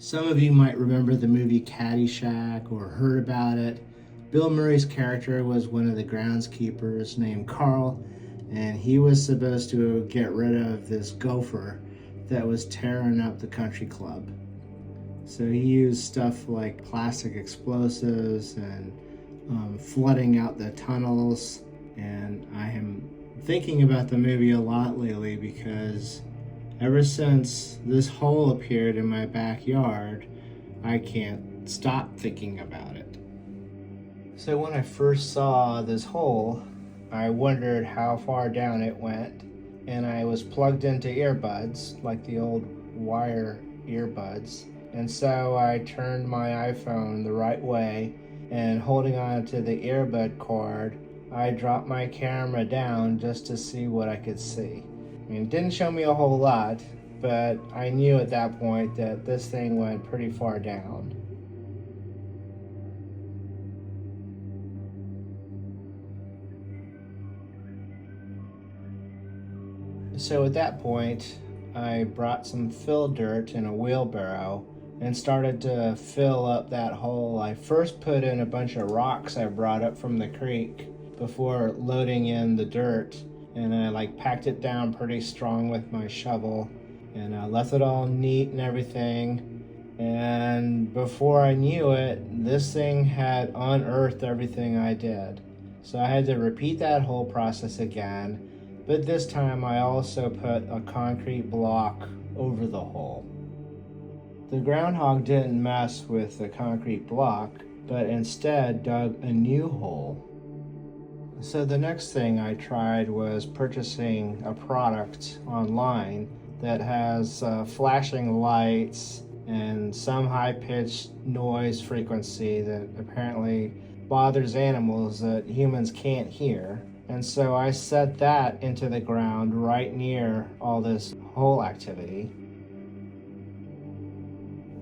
Some of you might remember the movie Caddyshack or heard about it. Bill Murray's character was one of the groundskeepers named Carl, and he was supposed to get rid of this gopher that was tearing up the country club. So he used stuff like plastic explosives and flooding out the tunnels. And I am thinking about the movie a lot lately because ever since this hole appeared in my backyard, I can't stop thinking about it. So when I first saw this hole, I wondered how far down it went, and I was plugged into earbuds, like the old wire earbuds. And so I turned my iPhone the right way, and holding on to the earbud cord, I dropped my camera down just to see what I could see. I mean, it didn't show me a whole lot, but I knew at that point that this thing went pretty far down. So at that point, I brought some fill dirt in a wheelbarrow and started to fill up that hole. I first put in a bunch of rocks I brought up from the creek before loading in the dirt, and I packed it down pretty strong with my shovel, and I left it all neat and everything. And before I knew it, this thing had unearthed everything I did. So I had to repeat that whole process again, but this time I also put a concrete block over the hole. The groundhog didn't mess with the concrete block, but instead dug a new hole. So the next thing I tried was purchasing a product online that has flashing lights and some high-pitched noise frequency that apparently bothers animals that humans can't hear. And so I set that into the ground right near all this hole activity.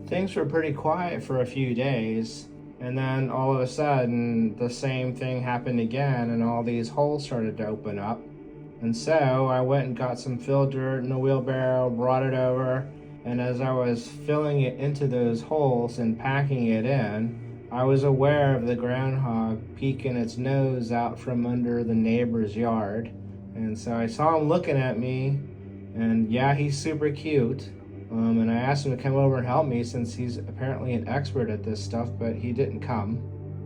Things were pretty quiet for a few days, and then all of a sudden the same thing happened again, and all these holes started to open up. And so I went and got some fill dirt in a wheelbarrow, brought it over, and as I was filling it into those holes and packing it in, I was aware of the groundhog peeking its nose out from under the neighbor's yard. And so I saw him looking at me, and yeah, he's super cute. And I asked him to come over and help me since he's apparently an expert at this stuff, but he didn't come.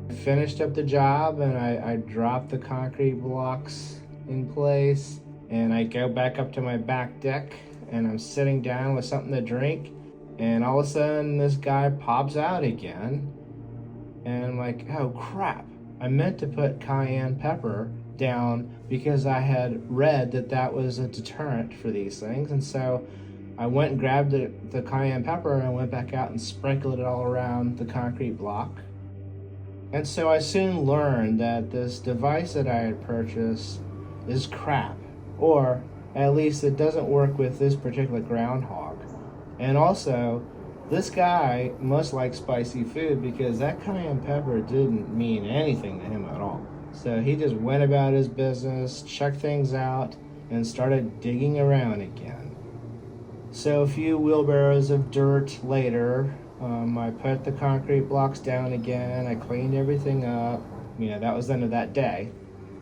I finished up the job, and I dropped the concrete blocks in place, and I go back up to my back deck, and I'm sitting down with something to drink, and all of a sudden this guy pops out again, and I'm like, oh crap, I meant to put cayenne pepper down because I had read that that was a deterrent for these things. And so I went and grabbed the cayenne pepper, and I went back out and sprinkled it all around the concrete block. And so I soon learned that this device that I had purchased is crap, or at least it doesn't work with this particular groundhog. And also, this guy must like spicy food because that cayenne pepper didn't mean anything to him at all. So he just went about his business, checked things out, and started digging around again. So a few wheelbarrows of dirt later, I put the concrete blocks down again, I cleaned everything up. That was the end of that day.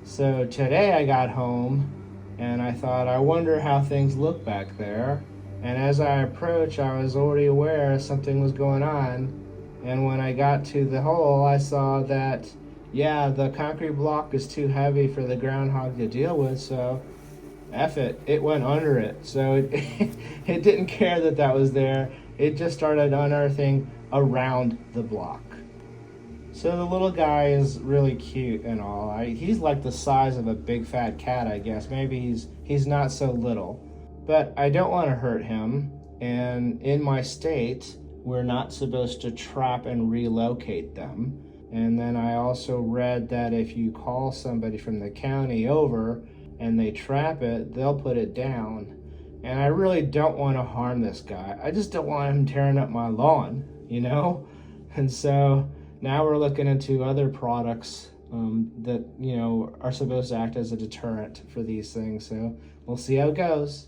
So today I got home, and I thought, I wonder how things look back there. And as I approached, I was already aware something was going on. And when I got to the hole, I saw that, yeah, the concrete block is too heavy for the groundhog to deal with, so F it, it went under it. So it didn't care that that was there. It just started unearthing around the block. So the little guy is really cute and all. He's like the size of a big fat cat, I guess. Maybe he's not so little. But I don't want to hurt him. And in my state, we're not supposed to trap and relocate them. And then I also read that if you call somebody from the county over and they trap it, they'll put it down. And I really don't want to harm this guy. I just don't want him tearing up my lawn, And so now we're looking into other products that, are supposed to act as a deterrent for these things. So we'll see how it goes.